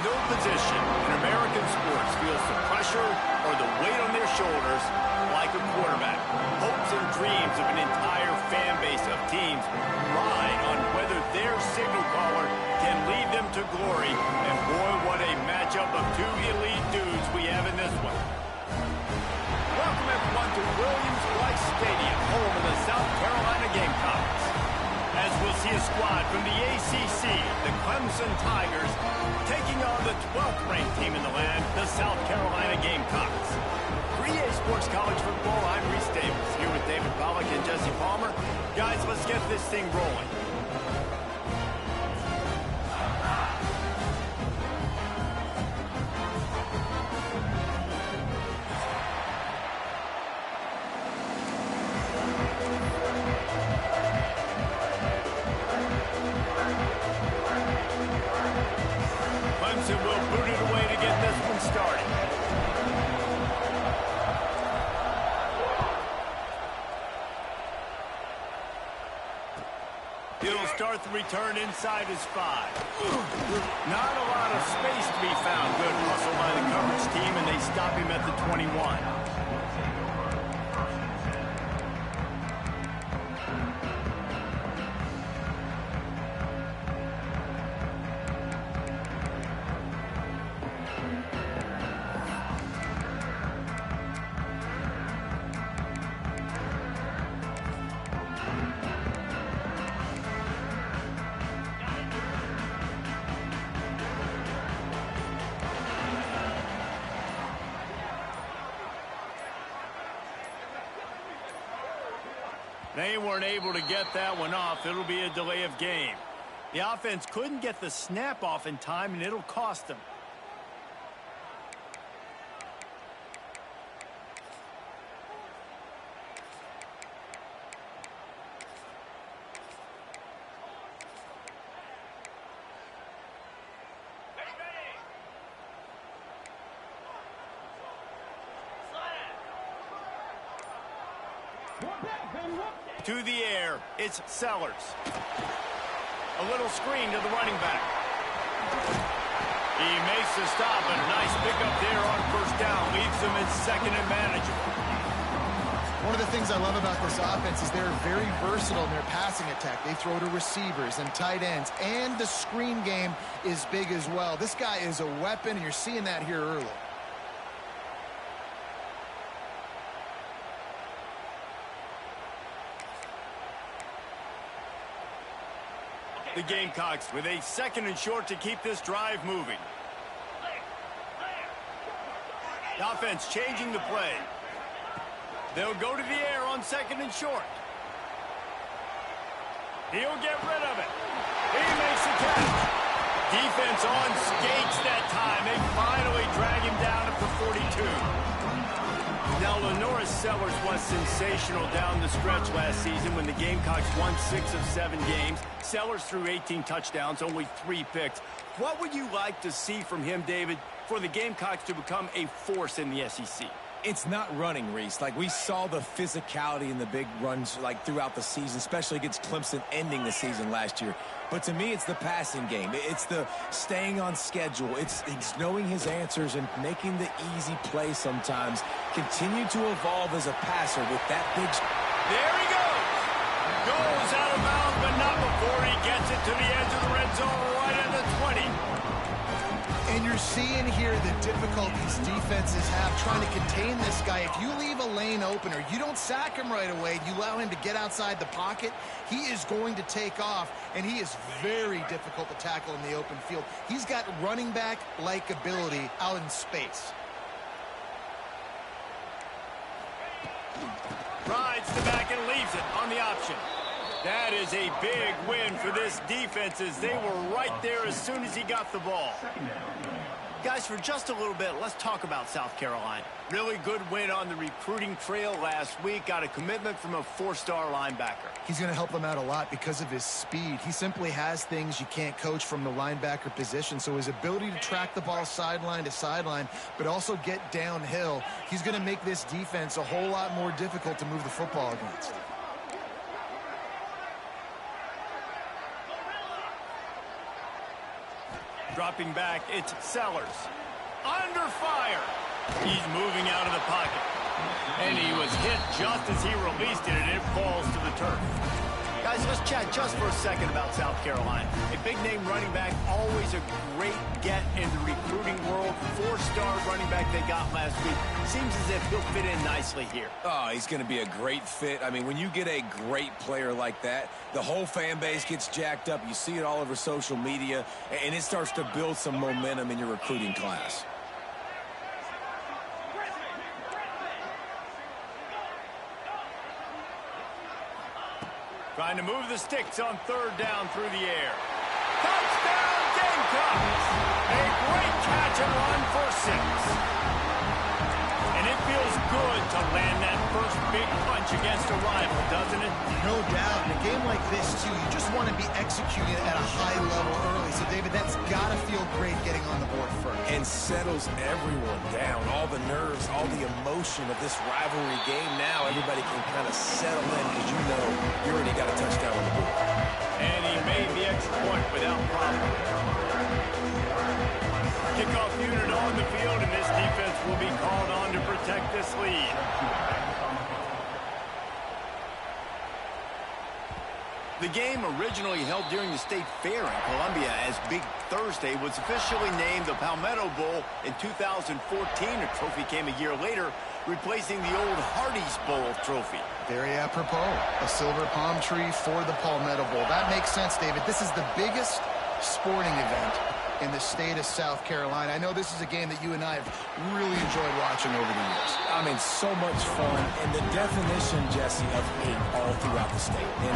No position in American sports feels the pressure or the weight on their shoulders like a quarterback. Hopes and dreams of an entire fan base of teams ride on whether their signal caller can lead them to glory. And boy, what a matchup of two elite dudes we have in this one. Welcome everyone to Williams-Brice Stadium, home of the South Carolina Gamecocks. As we'll see a squad from the ACC, the Clemson Tigers, taking on the 12th ranked team in the land, the South Carolina Gamecocks. 3A Sports College Football, I'm Reese Davis, here with David Pollack and Jesse Palmer. Guys, let's get this thing rolling. Clemson will boot it away to get this one started. He'll start the return inside his 5. Not a lot of space to be found. Good hustle by the coverage team, and they stop him at the 21. They weren't able to get that one off. It'll be a delay of game. The offense couldn't get the snap off in time, and it'll cost them. To the air, it's Sellers. A little screen to the running back. He makes the stop, and a nice pickup there on first down. Leaves them in second and manageable. One of the things I love about this offense is they're very versatile in their passing attack. They throw to receivers and tight ends, and the screen game is big as well. This guy is a weapon, and you're seeing that here early. The Gamecocks with a second and short to keep this drive moving. The offense changing the play. They'll go to the air on second and short. He'll get rid of it. He makes the catch. Defense on skates that time. They finally drag him down at the 42. Now, Lenoris Sellers was sensational down the stretch last season when the Gamecocks won 6 of 7 games. Sellers threw 18 touchdowns, only 3 picks. What would you like to see from him, David, for the Gamecocks to become a force in the SEC? It's not running, Reese. Like, we saw the physicality in the big runs, like, throughout the season, especially against Clemson ending the season last year. But to me, it's the passing game. It's the staying on schedule. It's knowing his answers and making the easy play sometimes. Continue to evolve as a passer with that big... There he goes! Goes out of bounds, but not before he gets it to the edge of the red zone right at the 20. And you're seeing here the difficulties defenses have trying to contain this guy. If you leave a lane open or you don't sack him right away, you allow him to get outside the pocket, he is going to take off, and he is very difficult to tackle in the open field. He's got running back-like ability out in space. Rides the back and leaves it on the option. That is a big win for this defense as they were right there as soon as he got the ball. Guys, for just a little bit, let's talk about South Carolina. Really good win on the recruiting trail last week. Got a commitment from a 4-star linebacker. He's going to help them out a lot because of his speed. He simply has things you can't coach from the linebacker position. So his ability to track the ball sideline to sideline, but also get downhill, he's going to make this defense a whole lot more difficult to move the football against. Dropping back, it's Sellers. Under fire. He's moving out of the pocket. And he was hit just as he released it, and it falls to the turf. Guys, let's chat just for a second about South Carolina. A big-name running back, always a great get in the recruiting world. 4-star running back they got last week. Seems as if he'll fit in nicely here. Oh, he's going to be a great fit. I mean, when you get a great player like that, the whole fan base gets jacked up. You see it all over social media, and it starts to build some momentum in your recruiting class. Trying to move the sticks on 3rd down through the air. Touchdown, Gamecocks! A great catch and run for 6. And it feels good to land that first big punch against a rival, doesn't it? No doubt. In a game like this, too, you just want to be executing at a high level early. So, David, that's got to feel great getting on the board first. And settles everyone down. All the nerves, all the emotion of this rivalry game. Now everybody can kind of settle in because you know you already got a touchdown on the board. And he made the extra point without problem. Kickoff unit on the field, and this defense will be called on to protect this lead. The game, originally held during the State Fair in Columbia as Big Thursday, was officially named the Palmetto Bowl in 2014. A trophy came a year later, replacing the old Hardee's Bowl trophy. Very apropos. A silver palm tree for the Palmetto Bowl. That makes sense, David. This is the biggest sporting event in the state of South Carolina. I know this is a game that you and I have really enjoyed watching over the years. I mean, so much fun, and the definition, Jesse, of hate all throughout the state, and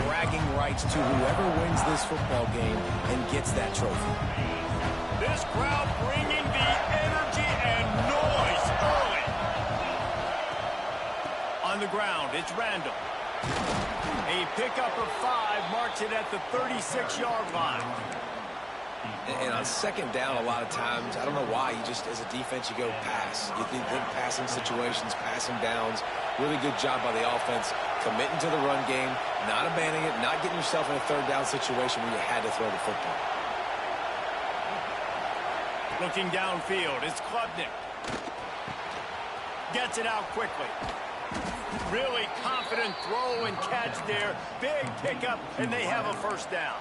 bragging rights to whoever wins this football game and gets that trophy. This crowd bringing the energy and noise early. On the ground, it's Randall. A pickup of 5 marks it at the 36-yard line. And on 2nd down, a lot of times, I don't know why, you just, as a defense, you go pass. You think passing situations, passing downs. Really good job by the offense, committing to the run game, not abandoning it, not getting yourself in a 3rd down situation where you had to throw the football. Looking downfield, it's Klubnik. Gets it out quickly. Really confident throw and catch there. Big pickup, and they have a 1st down.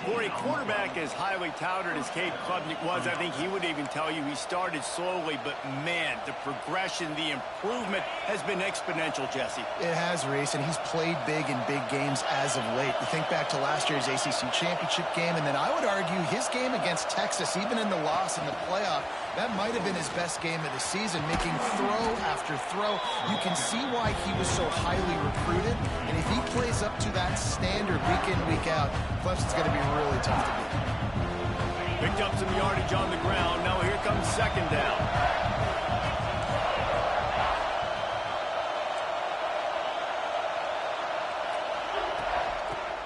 For a quarterback as highly touted as Cade Klubnik was, I think he would even tell you he started slowly, but man, the progression, the improvement has been exponential, Jesse. It has, Reese, and he's played big in big games as of late. You think back to last year's ACC championship game, and then I would argue his game against Texas, even in the loss in the playoff, that might have been his best game of the season, making throw after throw. You can see why he was so highly recruited, and if he plays up to that standard week in, week out, Clemson's going to be really tough to beat. Picked up some yardage on the ground. Now here comes 2nd down.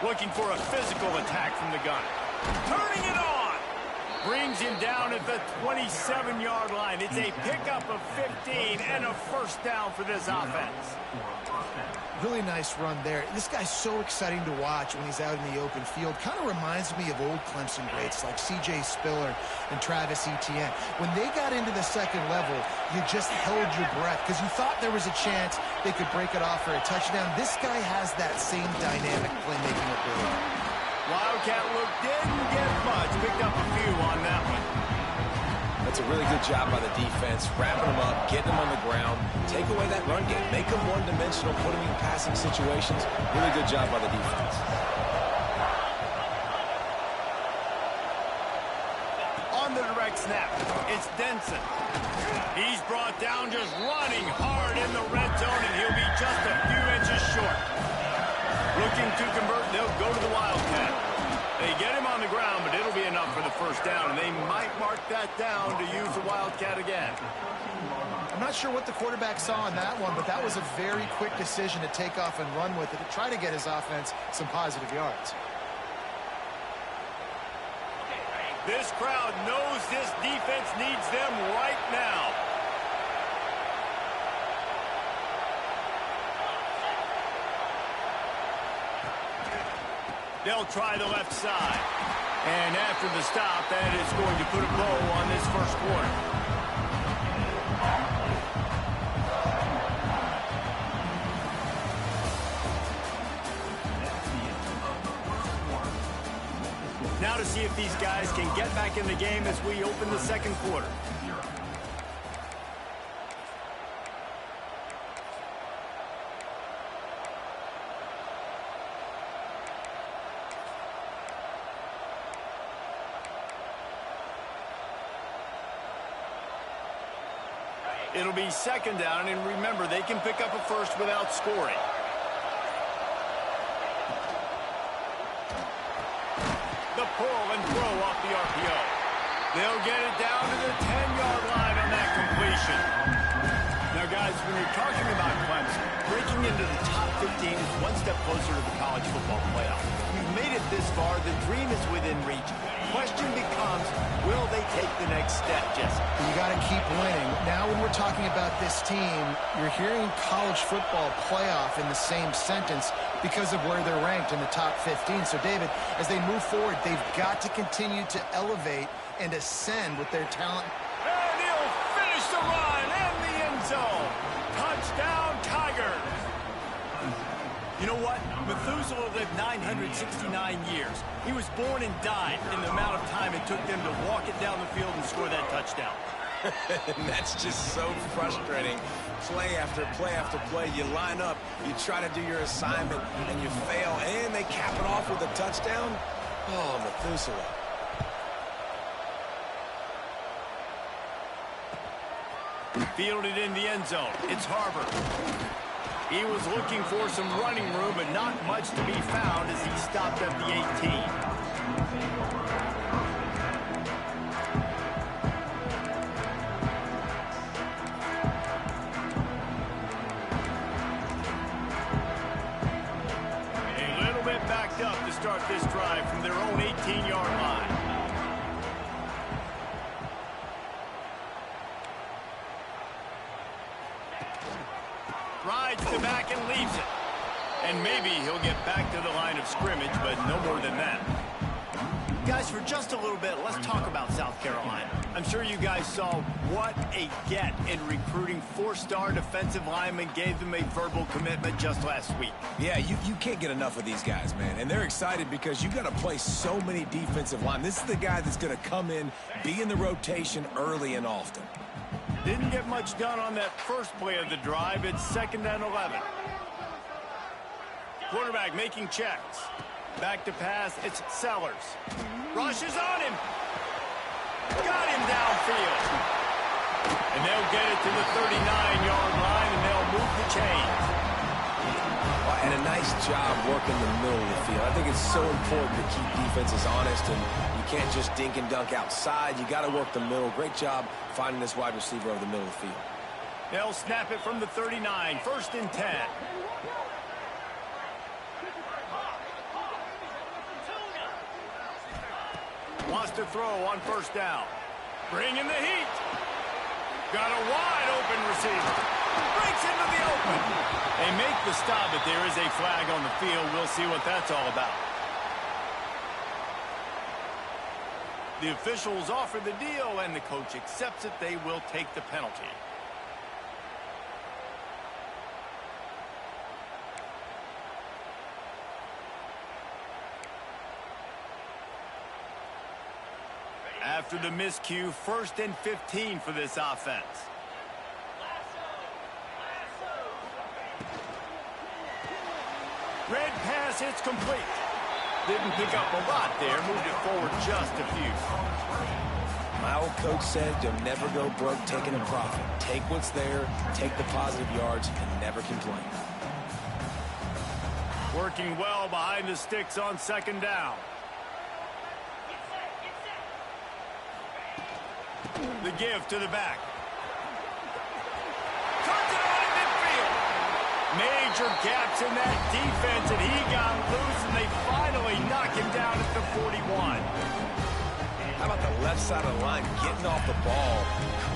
Looking for a physical attack from the gun. Turning it on. Brings him down at the 27-yard line. It's a pickup of 15 and a 1st down for this offense. Really nice run there. This guy's so exciting to watch when he's out in the open field. Kind of reminds me of old Clemson greats like C.J. Spiller and Travis Etienne. When they got into the 2nd level, you just held your breath because you thought there was a chance they could break it off for a touchdown. This guy has that same dynamic playmaking ability. Wildcat look didn't get much. Picked up a few on that one. That's a really good job by the defense, wrapping them up, getting them on the ground, take away that run game, make them one-dimensional, put them in passing situations. Really good job by the defense. On the direct snap, it's Denson. He's brought down just running hard in the red zone, and he'll be just a few inches short. Looking to convert, they'll go to the Wildcat. They get him on the ground, but it'll be enough for the 1st down, and they might mark that down to use the Wildcat again. I'm not sure what the quarterback saw on that one, but that was a very quick decision to take off and run with it to try to get his offense some positive yards. This crowd knows this defense needs them right now. They'll try the left side. And after the stop, that is going to put a bow on this first quarter. Now to see if these guys can get back in the game as we open the second quarter. It'll be second down, and remember, they can pick up a first without scoring. The pull and throw off the RPO. They'll get it down to the 10-yard line on that completion. Now, guys, when you're talking about Clemson, breaking into the top 15 is one step closer to the college football playoff. We've made it this far. The dream is within reach. Question becomes, will they take the next step, Jesse? You got to keep winning. Now when we're talking about this team, you're hearing college football playoff in the same sentence because of where they're ranked in the top 15. So, David, as they move forward, they've got to continue to elevate and ascend with their talent. And he'll finish the run in the end zone. Touchdown, Tigers. You know what? Methuselah lived 969 years. He was born and died in the amount of time it took them to walk it down the field and score that touchdown. That's just so frustrating. Play after play after play. You line up, you try to do your assignment, and you fail, and they cap it off with a touchdown? Oh, Methuselah. Fielded in the end zone. It's Harbor. He was looking for some running room, but not much to be found as he stopped at the 18. A little bit backed up to start this drive from their own 18-yard line. Rides the back and leaves it. And maybe he'll get back to the line of scrimmage, but no more than that. Guys, for just a little bit, let's talk about South Carolina. I'm sure you guys saw what a get in recruiting. Four-star defensive linemen gave them a verbal commitment just last week. Yeah, you can't get enough of these guys, man. And they're excited because you got to play so many defensive line. This is the guy that's going to come in, be in the rotation early and often. Didn't get much done on that first play of the drive. It's 2nd and 11. Quarterback making checks. Back to pass. It's Sellers. Rushes on him. Got him downfield. And they'll get it to the 39-yard line, and they'll move the chains. And a nice job working the middle of the field. I think it's so important to keep defenses honest, and you can't just dink and dunk outside. You got to work the middle. Great job finding this wide receiver over the middle of the field. They'll snap it from the 39. 1st and 10. Wants to throw on 1st down. Bringing the heat. Got a wide open receiver. Breaks into the open. They make the stop, but there is a flag on the field. We'll see what that's all about. The officials offer the deal, and the coach accepts it. They will take the penalty. After the miscue, 1st and 15 for this offense. Red pass hits complete. Didn't pick up a lot there. Moved it forward just a few. My old coach said you'll never go broke taking a profit. Take what's there, take the positive yards, and never complain. Working well behind the sticks on 2nd down. The give to the back. Turns it on in midfield. Major gaps in that defense, and he got loose, and they finally knock him down at the 41. How about the left side of the line getting off the ball,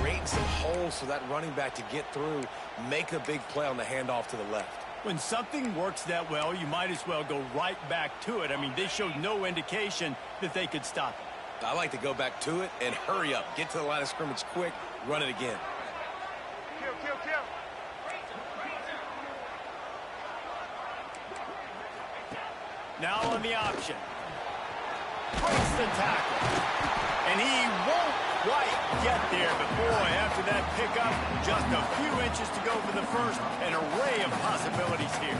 creating some holes for that running back to get through, make a big play on the handoff to the left. When something works that well, you might as well go right back to it. I mean, they showed no indication that they could stop it. I like to go back to it and hurry up. Get to the line of scrimmage quick, run it again. Kill. Now on the option. Breaks the tackle. And he won't quite get there, but boy, after that pickup, just a few inches to go for the first. An array of possibilities here.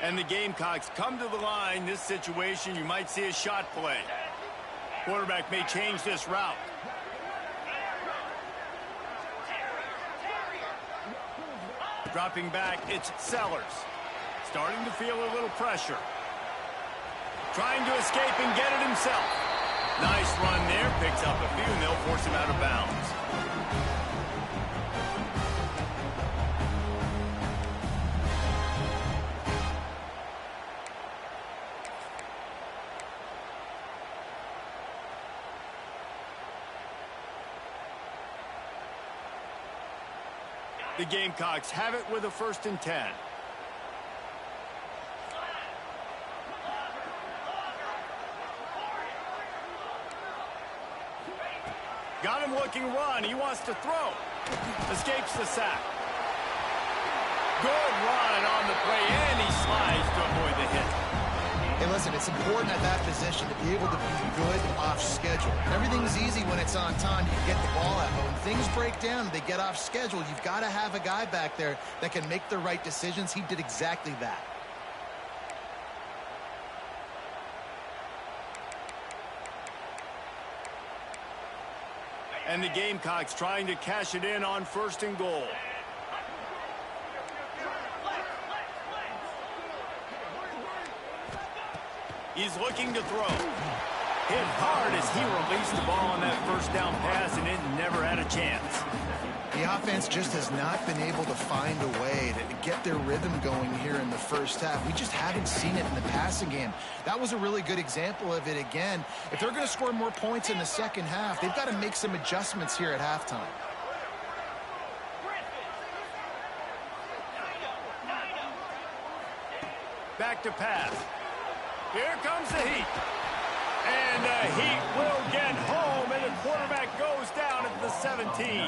And the Gamecocks come to the line. This situation, you might see a shot play. Quarterback may change this route. Dropping back, it's Sellers. Starting to feel a little pressure. Trying to escape and get it himself. Nice run there. Picks up a few, and they'll force him out of bounds. The Gamecocks have it with a 1st and 10. Got him looking run. He wants to throw. Escapes the sack. Good run on the play, and he slides to avoid the hit. Hey, listen, it's important at that position to be able to be good off schedule. Everything's easy when it's on time. You get the ball out. But when things break down, they get off schedule. You've got to have a guy back there that can make the right decisions. He did exactly that. And the Gamecocks trying to cash it in on 1st and goal. He's looking to throw. Hit hard as he released the ball on that 1st down pass, and it never had a chance. The offense just has not been able to find a way to get their rhythm going here in the 1st half. We just haven't seen it in the passing game. That was a really good example of it again. If they're going to score more points in the 2nd half, they've got to make some adjustments here at halftime. Back to pass. Here comes the heat. And the Heat will get home, and the quarterback goes down at the 17.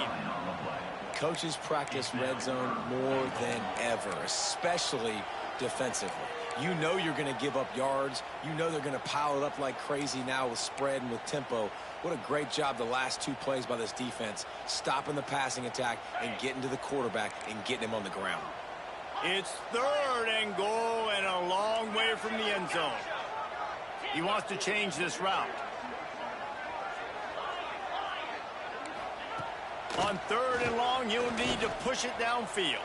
Coaches practice red zone more than ever, especially defensively. You know you're going to give up yards. You know they're going to pile it up like crazy now with spread and with tempo. What a great job the last 2 plays by this defense, stopping the passing attack and getting to the quarterback and getting him on the ground. It's 3rd and goal and a long way from the end zone. He wants to change this route. On 3rd and long, he'll need to push it downfield.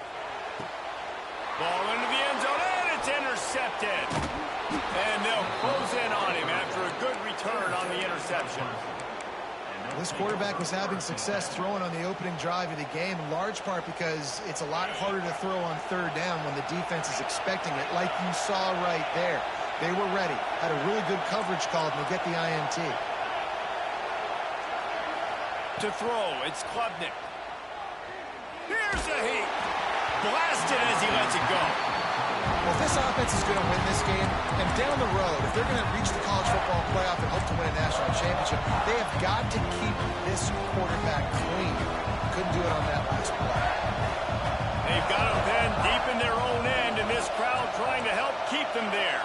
Ball into the end zone, and it's intercepted. And they'll close in on him after a good return on the interception. This quarterback was having success throwing on the opening drive of the game, in large part because it's a lot harder to throw on 3rd down when the defense is expecting it, like you saw right there. They were ready, had a really good coverage call, and they get the INT. To throw, it's Klubnik. Here's a heat. Blasted as he lets it go. Well, if this offense is going to win this game, and down the road, if they're going to reach the college football playoff and hope to win a national championship, they have got to keep this quarterback clean. Couldn't do it on that last play. They've got him then deep in their own end, and this crowd trying to help keep them there.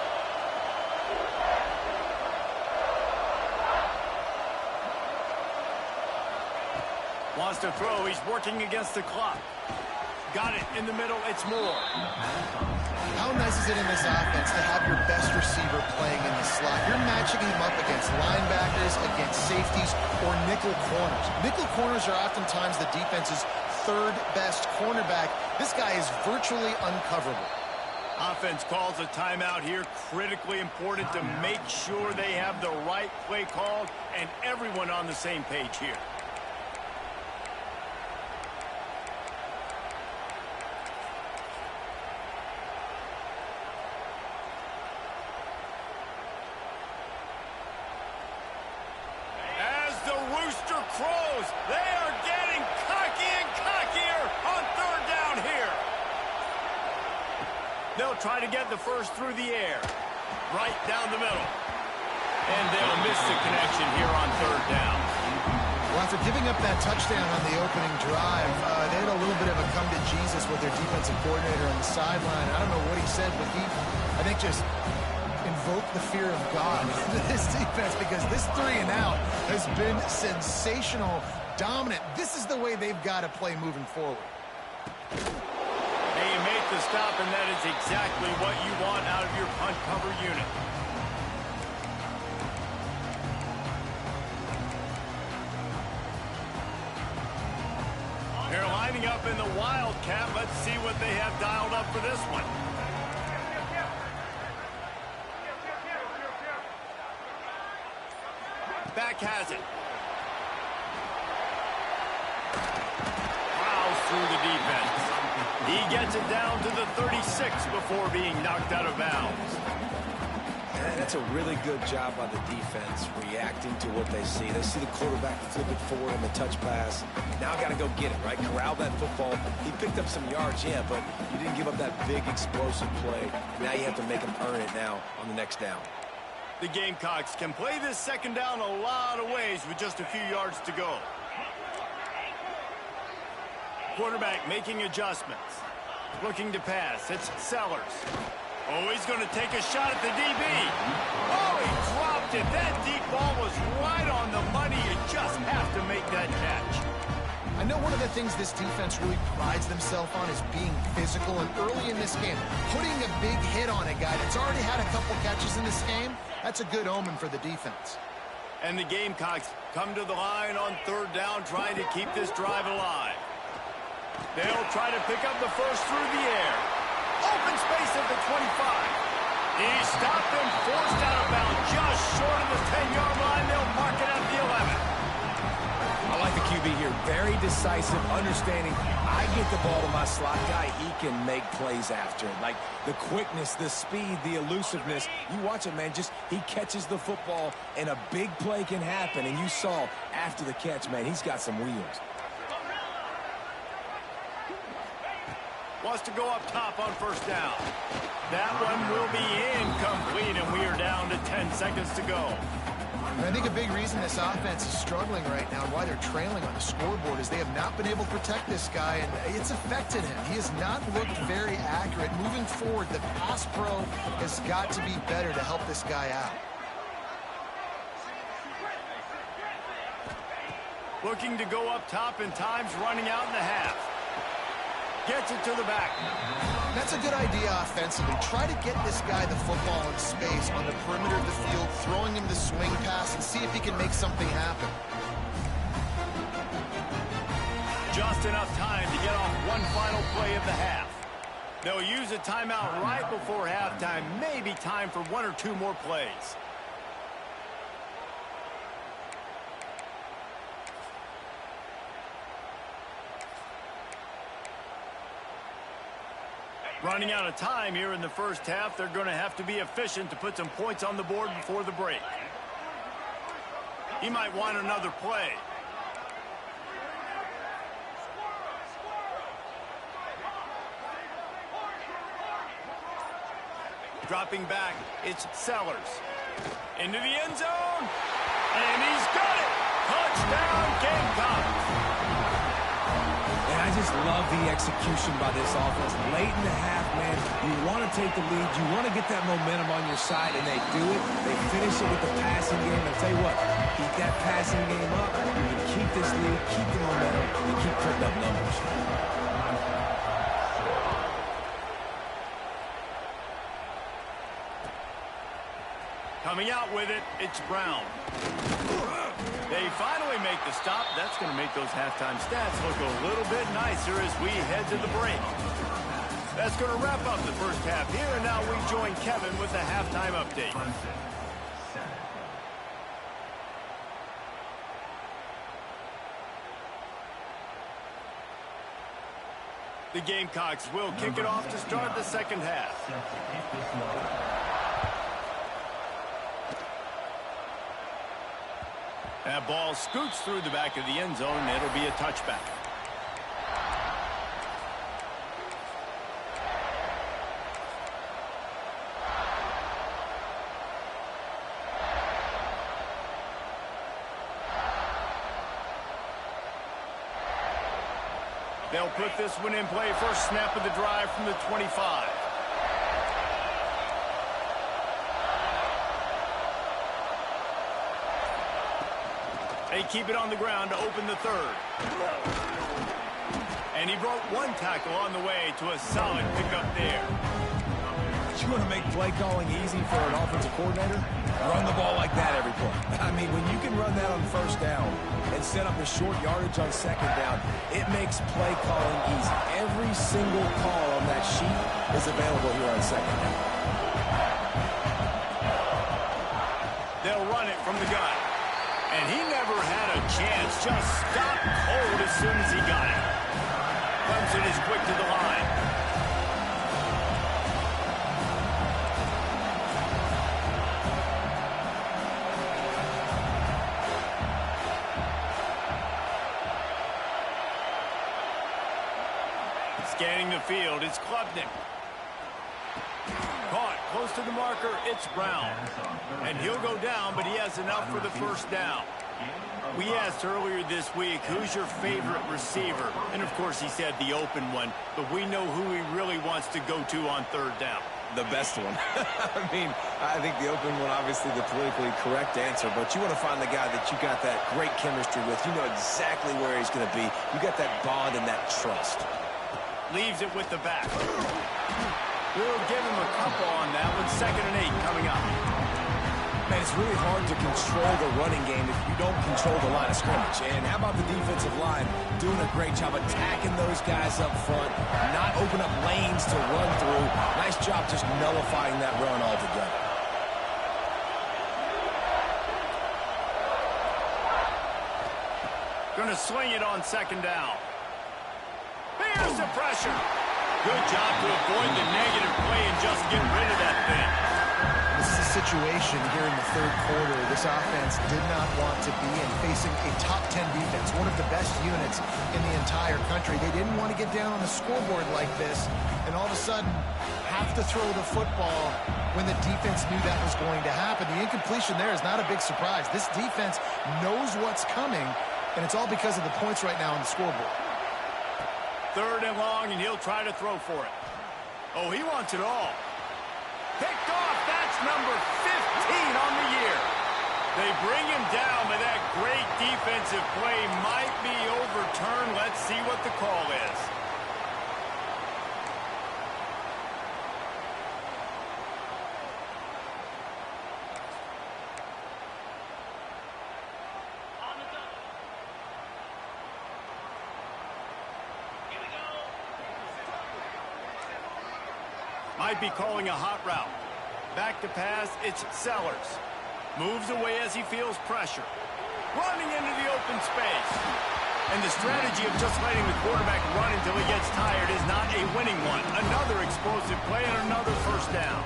Wants to throw. He's working against the clock. Got it in the middle. It's Moore. How nice is it in this offense to have your best receiver playing in the slot? You're matching him up against linebackers, against safeties, or nickel corners. Nickel corners are oftentimes the defense's 3rd best cornerback. This guy is virtually uncoverable. Offense calls a timeout here. Critically important to make sure they have the right play called and everyone on the same page here. They'll try to get the first through the air. Right down the middle. And they'll miss the connection here on third down. Well, after giving up that touchdown on the opening drive, they had a little bit of a come to Jesus with their defensive coordinator on the sideline. I don't know what he said, but he, I think, just invoked the fear of God into this defense, because this 3 and out has been sensational, dominant. This is the way they've got to play moving forward. They make the stop, and that is exactly what you want out of your punt cover unit. They're lining up in the Wildcat. Let's see what they have dialed up for this one. Back has it. Plows through the defense. He gets it down to the 36 before being knocked out of bounds. And that's a really good job by the defense, reacting to what they see. They see the quarterback flip it forward on the touch pass. Now got to go get it, right? Corral that football. He picked up some yards, yeah, but you didn't give up that big explosive play. Now you have to make him earn it now on the next down. The Gamecocks can play this second down a lot of ways with just a few yards to go. Quarterback making adjustments. Looking to pass. It's Sellers. Oh, he's going to take a shot at the DB. Oh, he dropped it. That deep ball was right on the money. You just have to make that catch. I know one of the things this defense really prides themselves on is being physical, and early in this game, putting a big hit on a guy that's already had a couple catches in this game, that's a good omen for the defense. And the Gamecocks come to the line on third down, trying to keep this drive alive. They'll try to pick up the first through the air. Open space at the 25. He stopped and forced out of bounds just short of the 10-yard line. They'll mark it at the 11. I like the QB here. Very decisive, understanding. I get the ball to my slot guy. He can make plays after. Like the quickness, the speed, the elusiveness. You watch it, man. Just he catches the football, and a big play can happen. And you saw after the catch, man, he's got some wheels. Wants to go up top on first down. That one will be incomplete, and we are down to 10 seconds to go. And I think a big reason this offense is struggling right now and why they're trailing on the scoreboard is they have not been able to protect this guy, and it's affected him. He has not looked very accurate. Moving forward, the pass pro has got to be better to help this guy out. Looking to go up top, and time's running out in the half. Gets it to the back. That's a good idea offensively. Try to get this guy the football in space on the perimeter of the field, throwing him the swing pass, and see if he can make something happen. Just enough time to get off one final play of the half. They'll use a timeout right before halftime. Maybe time for one or two more plays. Running out of time here in the first half. They're going to have to be efficient to put some points on the board before the break. He might want another play. Dropping back, it's Sellers. Into the end zone, and he's got it! Touchdown, Gamecocks! And I just love the execution by this offense. Late in the half, man, you want to take the lead. You want to get that momentum on your side, and they do it. They finish it with the passing game. I'll tell you what, keep that passing game up. You can keep this lead, keep the momentum, and keep putting up numbers. Coming out with it, it's Brown. They finally make the stop. That's going to make those halftime stats look a little bit nicer as we head to the break. That's going to wrap up the first half here, and now we join Kevin with the halftime update. The Gamecocks will kick it off to start the second half. That ball scoots through the back of the end zone, and it'll be a touchback. They'll put this one in play. First snap of the drive from the 25. They keep it on the ground to open the third. And he broke one tackle on the way to a solid pickup there. You want to make play calling easy for an offensive coordinator? Run the ball like that every play. I mean, when you can run that on first down and set up a short yardage on second down, it makes play calling easy. Every single call on that sheet is available here on second down. They'll run it from the gun. And he never had a chance. Just stopped cold as soon as he got it. Clemson is quick to the line. Scanning the field, it's Klubnik. Caught close to the marker, it's Brown. And he'll go down, but he has enough for the first down. We asked earlier this week, who's your favorite receiver? And, of course, he said the open one, but we know who he really wants to go to on third down. The best one. I mean, I think the open one, obviously the politically correct answer, but you want to find the guy that you got that great chemistry with. You know exactly where he's going to be. You got that bond and that trust. Leaves it with the back. We'll give him a couple on that one. 2nd and 8 coming up. Man, it's really hard to control the running game if you don't control the line of scrimmage. And how about the defensive line doing a great job attacking those guys up front, not open up lanes to run through. Nice job just nullifying that run altogether. Going to sling it on 2nd down. Here's the pressure. Good job to avoid the negative play and just get rid of that thing. This is a situation here in the third quarter this offense did not want to be in, facing a top 10 defense, one of the best units in the entire country. They didn't want to get down on the scoreboard like this and all of a sudden have to throw the football when the defense knew that was going to happen. The incompletion there is not a big surprise. This defense knows what's coming, and it's all because of the points right now on the scoreboard. 3rd and long, and he'll try to throw for it. Oh, he wants it all. Picked off. That's number 15 on the year. They bring him down, but that great defensive play might be overturned. Let's see what the call is. Might be calling a hot route. Back to pass, it's Sellers. Moves away as he feels pressure. Running into the open space. And the strategy of just letting the quarterback run until he gets tired is not a winning one. Another explosive play and another first down.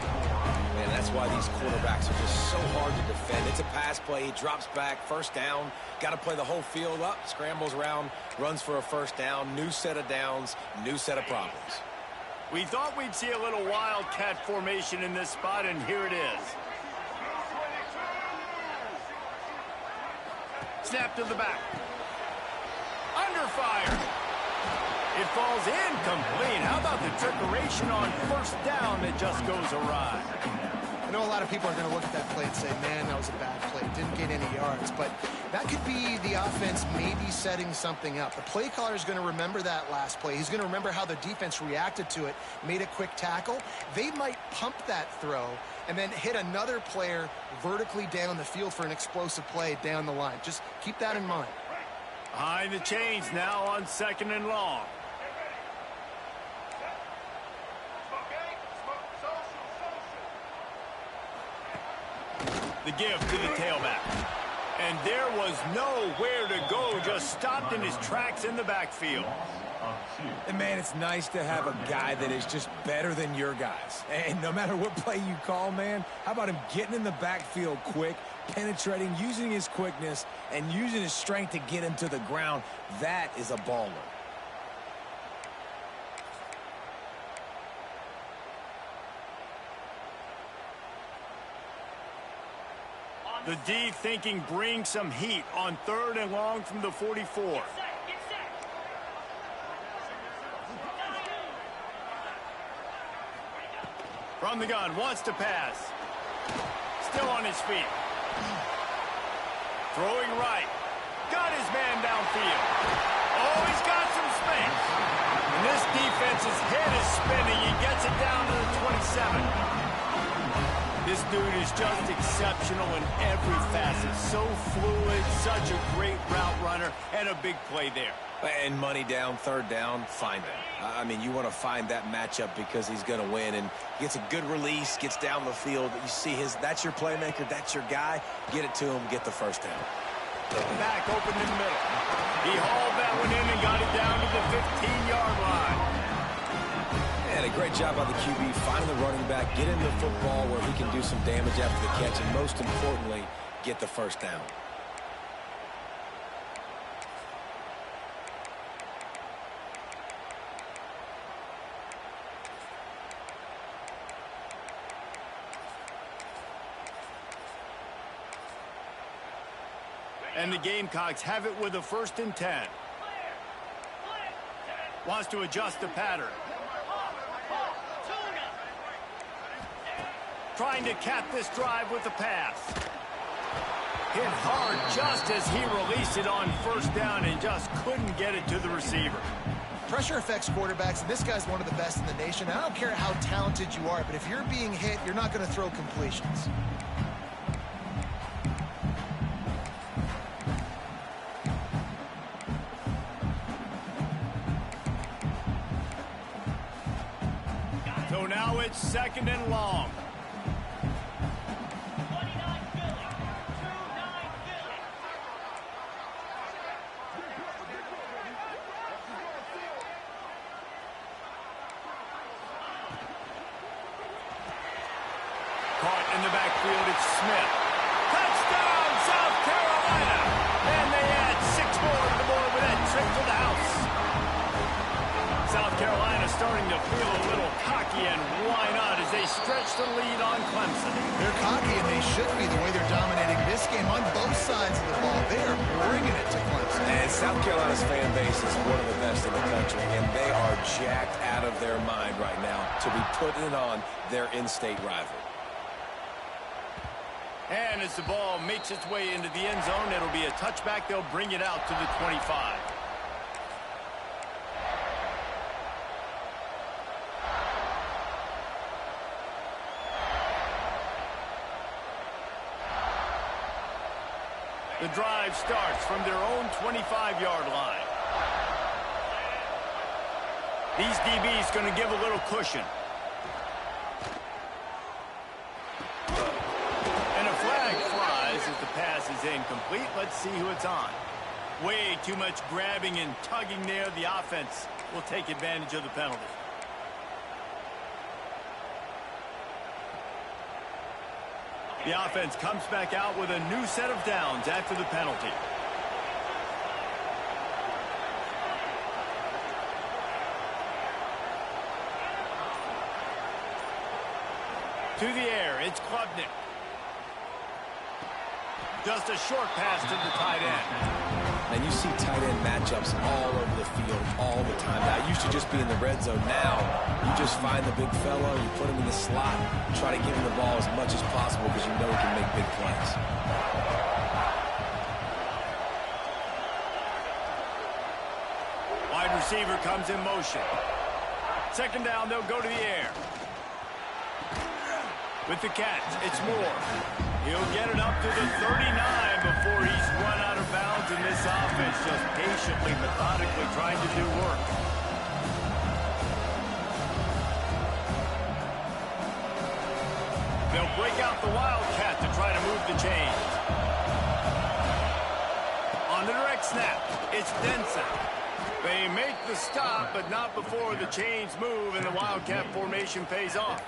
Man, that's why these quarterbacks are just so hard to defend. It's a pass play. He drops back, first down. Got to play the whole field up, scrambles around, runs for a first down. New set of downs, new set of problems. We thought we'd see a little wildcat formation in this spot, and here it is. Snap to the back. Under fire. It falls incomplete. How about the trickeration on first down that just goes awry? I know a lot of people are going to look at that play and say, man, that was a bad play. Didn't get any yards. But that could be the offense maybe setting something up. The play caller is going to remember that last play. He's going to remember how the defense reacted to it, made a quick tackle. They might pump that throw and then hit another player vertically down the field for an explosive play down the line. Just keep that in mind. Behind the chains now on 2nd and long. The give to the tailback. And there was nowhere to go, just stopped in his tracks in the backfield. And, man, it's nice to have a guy that is just better than your guys. And no matter what play you call, man, how about him getting in the backfield quick, penetrating, using his quickness, and using his strength to get him to the ground? That is a baller. The D thinking bring some heat on 3rd and long from the 44. From the gun, wants to pass. Still on his feet. Throwing right. Got his man downfield. Oh, he's got some space. And this defense's head is spinning. He gets it down to the 27. This dude is just exceptional in every facet. So fluid, such a great route runner, and a big play there. And money down, third down, find him. I mean, you want to find that matchup because he's going to win. And gets a good release, gets down the field. You see that's your playmaker, that's your guy. Get it to him, get the first down. Back open in the middle. He hauled that one in and got it down to the 15-yard line. And a great job by the QB finding the running back, get into the football where he can do some damage after the catch, and most importantly, get the first down. And the Gamecocks have it with a 1st and 10. Wants to adjust the pattern. Trying to cap this drive with the pass. Hit hard just as he released it on 1st down and just couldn't get it to the receiver. Pressure affects quarterbacks, and this guy's one of the best in the nation. I don't care how talented you are, but if you're being hit, you're not going to throw completions. So now it's 2nd and long. Caught in the backfield, it's Smith. Touchdown, South Carolina! And they add 6 more to the board with that trip to the house. South Carolina starting to feel a little cocky, and why not, as they stretch the lead on Clemson. They're cocky, and they should be the way they're dominating this game on both sides of the ball. They are bringing it to Clemson. And South Carolina's fan base is one of the best in the country, and they are jacked out of their mind right now to be putting it on their in-state rival. And as the ball makes its way into the end zone, it'll be a touchback. They'll bring it out to the 25. The drive starts from their own 25-yard line. These DBs going to give a little cushion. And a flag flies as the pass is incomplete. Let's see who it's on. Way too much grabbing and tugging there. The offense will take advantage of the penalty. The offense comes back out with a new set of downs after the penalty. To the air, it's Klubnik. Just a short pass to the tight end. And you see tight end matchups all over the field all the time. Now, it used to just be in the red zone. Now, you just find the big fellow, you put him in the slot, try to give him the ball as much as possible because you know he can make big plays. Wide receiver comes in motion. 2nd down, they'll go to the air. With the catch, it's Moore. He'll get it up to the 39 before he's run out of bounds, and this offense just patiently, methodically trying to do work. They'll break out the Wildcat to try to move the chains. On the direct snap, it's Denson. They make the stop, but not before the chains move and the Wildcat formation pays off.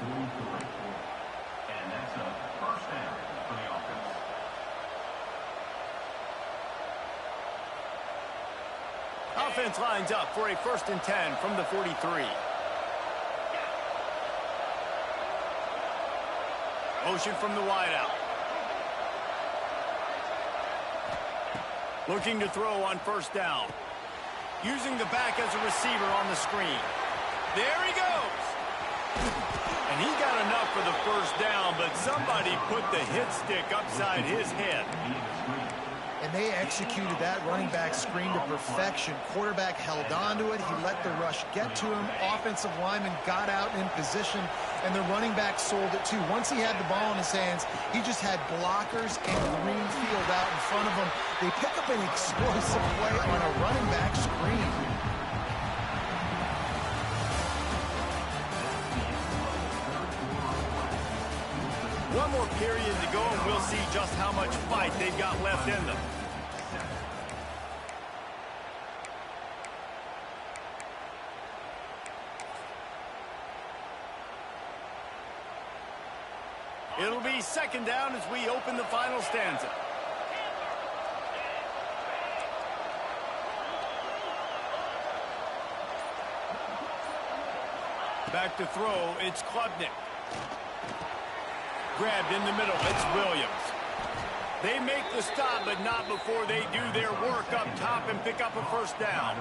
Offense lines up for a 1st and 10 from the 43. Motion from the wideout. Looking to throw on 1st down. Using the back as a receiver on the screen. There he goes. And he got enough for the first down, but somebody put the hit stick upside his head. And they executed that running back screen to perfection. Quarterback held on to it. He let the rush get to him. Offensive lineman got out in position, and the running back sold it too. Once he had the ball in his hands, he just had blockers and green field out in front of him. They pick up an explosive play on a running back screen. One more period to go, and we'll see just how much fight they've got left in them. It'll be second down as we open the final stanza. Back to throw, it's Klubnik. Grabbed in the middle, it's Williams. They make the stop, but not before they do their work up top and pick up a first down.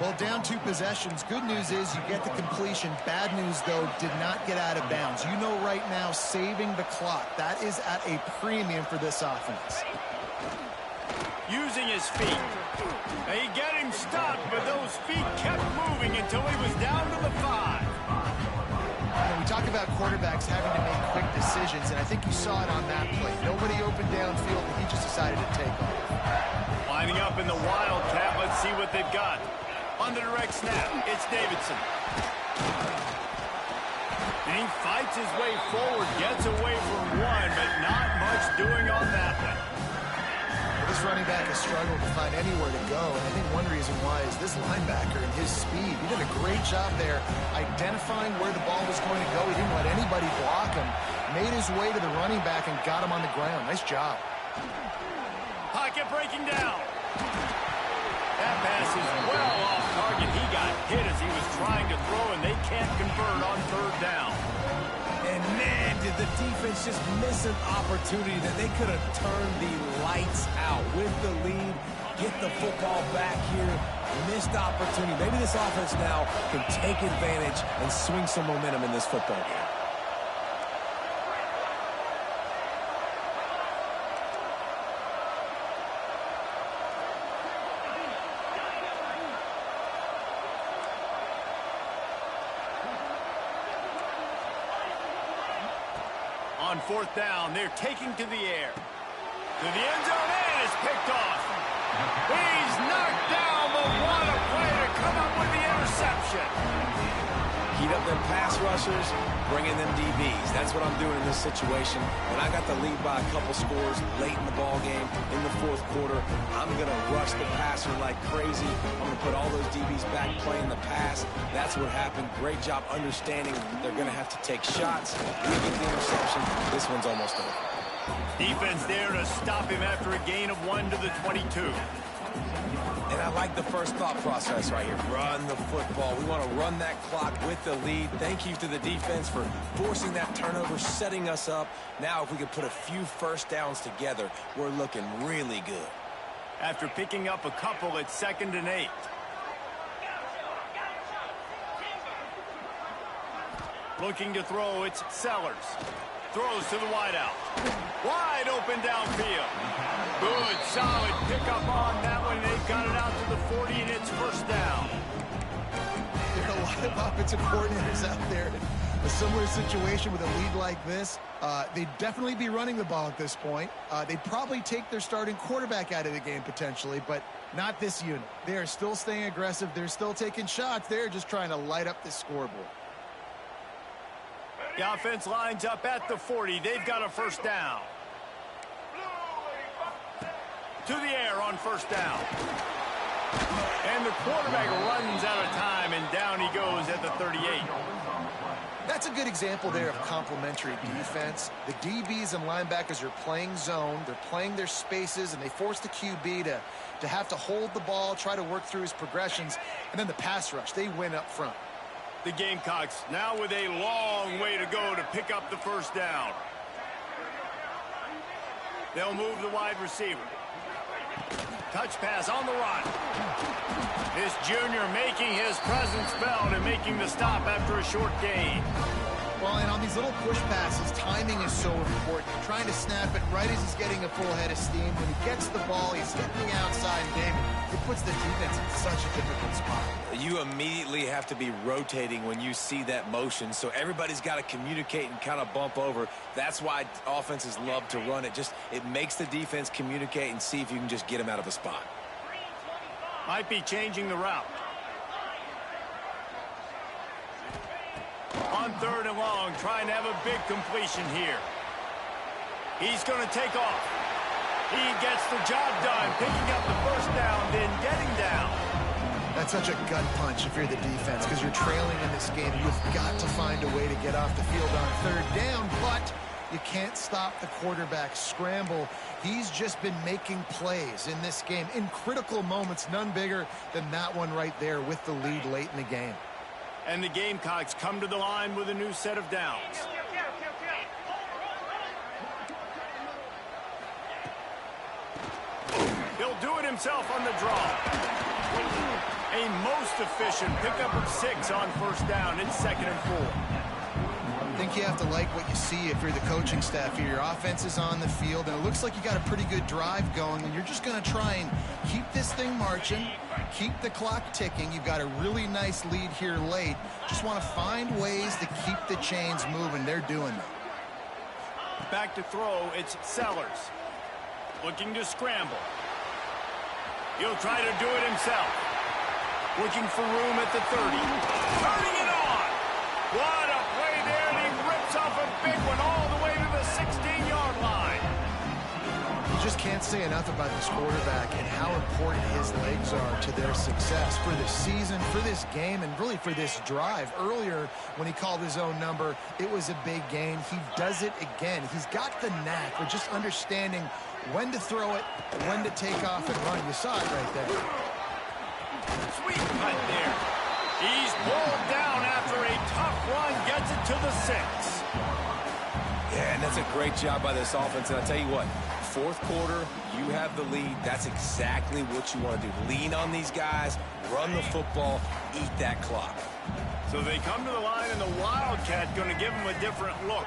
Well, down 2 possessions. Good news is you get the completion. Bad news, though, did not get out of bounds. You know right now, saving the clock. That is at a premium for this offense. Using his feet. They get him stopped, but those feet kept moving until he was down to the 5. And we talk about quarterbacks having to make quick decisions, and I think you saw it on that play. Nobody opened downfield, and he just decided to take off. Lining up in the Wildcat, let's see what they've got. On the direct snap, it's Davidson. And he fights his way forward, gets away from one, but not much doing on that one. Well, this running back has struggled to find anywhere to go, and I think one reason why is this linebacker and his speed. He did a great job there identifying where the ball was going to go. He didn't let anybody block him. Made his way to the running back and got him on the ground. Nice job. Pocket breaking down. That pass is well off target. He got hit as he was trying to throw, and they can't convert on third down. And man, did the defense just miss an opportunity that they could have turned the lights out with the lead, get the football back here. Missed opportunity. Maybe this offense now can take advantage and swing some momentum in this football game. On fourth down, they're taking to the air. To the end zone, and it's picked off. He's knocked down, but what a play to come up with the interception. Heat up them pass rushers, bring in them DBs. That's what I'm doing in this situation. When I got the lead by a couple scores late in the ball game, in the fourth quarter, I'm going to rush the passer like crazy. I'm going to put all those DBs back playing the pass. That's what happened. Great job understanding they're going to have to take shots. We get the interception. This one's almost over. Defense there to stop him after a gain of 1 to the 22. And I like the first thought process right here. Run the football. We want to run that clock with the lead. Thank you to the defense for forcing that turnover, setting us up. Now if we can put a few first downs together, we're looking really good. After picking up a couple, it's 2nd and 8. Looking to throw, it's Sellers. Throws to the wideout. Wide open downfield. Good, solid pickup on that one. They've got it out to the 40, and it's first down. There are a lot of offensive coordinators out there in a similar situation with a lead like this. They'd definitely be running the ball at this point. They'd probably take their starting quarterback out of the game potentially, but not this unit. They are still staying aggressive. They're still taking shots. They're just trying to light up the scoreboard. The offense lines up at the 40. They've got a first down. To the air on first down. And the quarterback runs out of time, and down he goes at the 38. That's a good example there of complementary defense. The DBs and linebackers are playing zone. They're playing their spaces, and they force the QB to have to hold the ball, try to work through his progressions, and then the pass rush. They win up front. The Gamecocks now with a long way to go to pick up the first down. They'll move the wide receiver. touch pass on the run. This junior making his presence felt and making the stop after a short gain. Well, and on these little push passes, timing is so important. You're trying to snap it right as he's getting a full head of steam. When he gets the ball, he's hitting the outside, David. It puts the defense in such a difficult spot. You immediately have to be rotating when you see that motion, so everybody's got to communicate and kind of bump over. That's why offenses love to run it. It makes the defense communicate and see if you can just get him out of a spot. Might be changing the route. On 3rd and long, trying to have a big completion here. He's going to take off. He gets the job done, picking up the first down, then getting down. That's such a gut punch if you're the defense, because you're trailing in this game. You've got to find a way to get off the field on 3rd down, but you can't stop the quarterback scramble. He's just been making plays in this game in critical moments, none bigger than that one right there with the lead late in the game. And the Gamecocks come to the line with a new set of downs. He'll do it himself on the draw. A most efficient pickup of 6 on 1st down. It's 2nd and 4. I think you have to like what you see if you're the coaching staff here. Your offense is on the field, and it looks like you got a pretty good drive going, and you're just going to try and keep this thing marching, keep the clock ticking. You've got a really nice lead here late. Just want to find ways to keep the chains moving. They're doing that. Back to throw, it's Sellers. Looking to scramble. He'll try to do it himself. Looking for room at the 30. Turning it on! What a play there, and he rips off a big one all the way to the 16-yard line. You just can't say enough about this quarterback and how important his legs are to their success for this season, for this game, and really for this drive. Earlier, when he called his own number, it was a big gain. He does it again. He's got the knack for just understanding when to throw it, when to take off and run. You saw it right there. Sweet cut there. He's pulled down after a tough run, gets it to the 6. Yeah, and that's a great job by this offense. And I'll tell you what, 4th quarter, you have the lead. That's exactly what you want to do. Lean on these guys, run the football, eat that clock. So they come to the line, and the Wildcat going to give them a different look.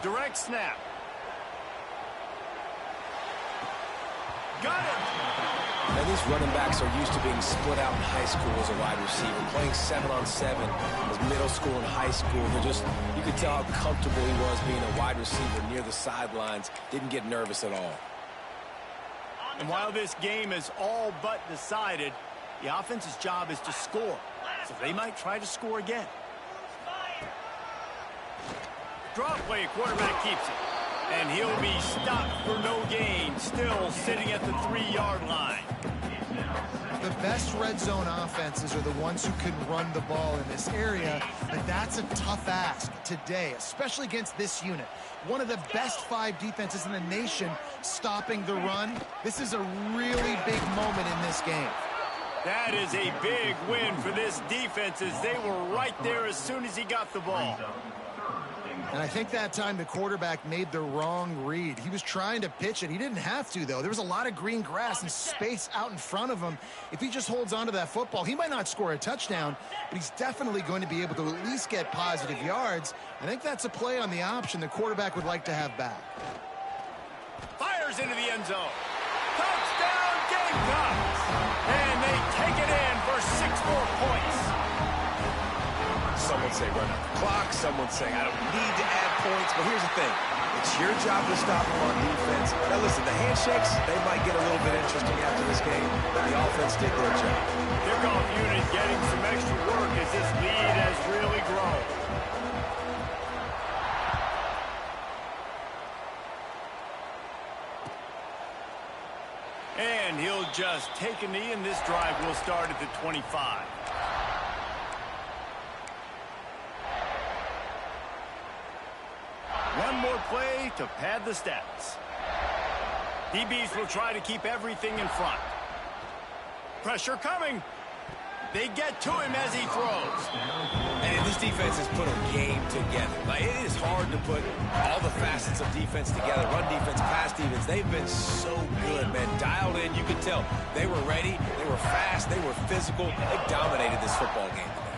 Direct snap. Got it. And these running backs are used to being split out in high school as a wide receiver, playing 7-on-7 as middle school and high school. You could tell how comfortable he was being a wide receiver near the sidelines. Didn't get nervous at all. And while this game is all but decided, the offense's job is to score. So they might try to score again. Draw play, quarterback keeps it. And he'll be stopped for no gain, still sitting at the 3-yard line. The best red zone offenses are the ones who can run the ball in this area, but that's a tough ask today, especially against this unit. One of the best 5 defenses in the nation stopping the run. This is a really big moment in this game. That is a big win for this defense, as they were right there as soon as he got the ball. And I think that time the quarterback made the wrong read. He was trying to pitch it. He didn't have to, though. There was a lot of green grass and space out in front of him. If he just holds on to that football, he might not score a touchdown, but he's definitely going to be able to at least get positive yards. I think that's a play on the option the quarterback would like to have back. Fires into the end zone. Touchdown, Gamecocks! And they take it in for 6 more points. Some would say run out the clock. Some would say I don't need to add points. But here's the thing. It's your job to stop them on defense. Now, listen, the handshakes, they might get a little bit interesting after this game. But the offense did their job. Kickoff unit getting some extra work as this lead has really grown. And he'll just take a knee, and this drive will start at the 25. One more play to pad the stats. DBs will try to keep everything in front. Pressure coming. They get to him as he throws. And this defense has put a game together. Like, it is hard to put all the facets of defense together. Run defense, pass defense. They've been so good, man. Dialed in. You could tell they were ready. They were fast. They were physical. They dominated this football game today.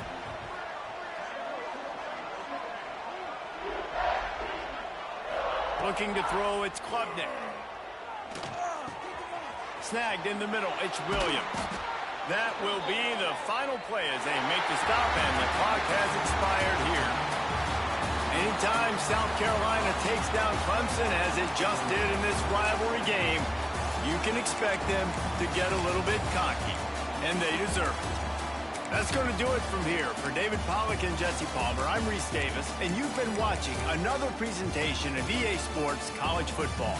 Looking to throw, it's Klubnik. Snagged in the middle, it's Williams. That will be the final play as they make the stop, and the clock has expired here. Anytime South Carolina takes down Clemson, as it just did in this rivalry game, you can expect them to get a little bit cocky, and they deserve it. That's going to do it from here. For David Pollack and Jesse Palmer, I'm Reese Davis, and you've been watching another presentation of EA Sports College Football.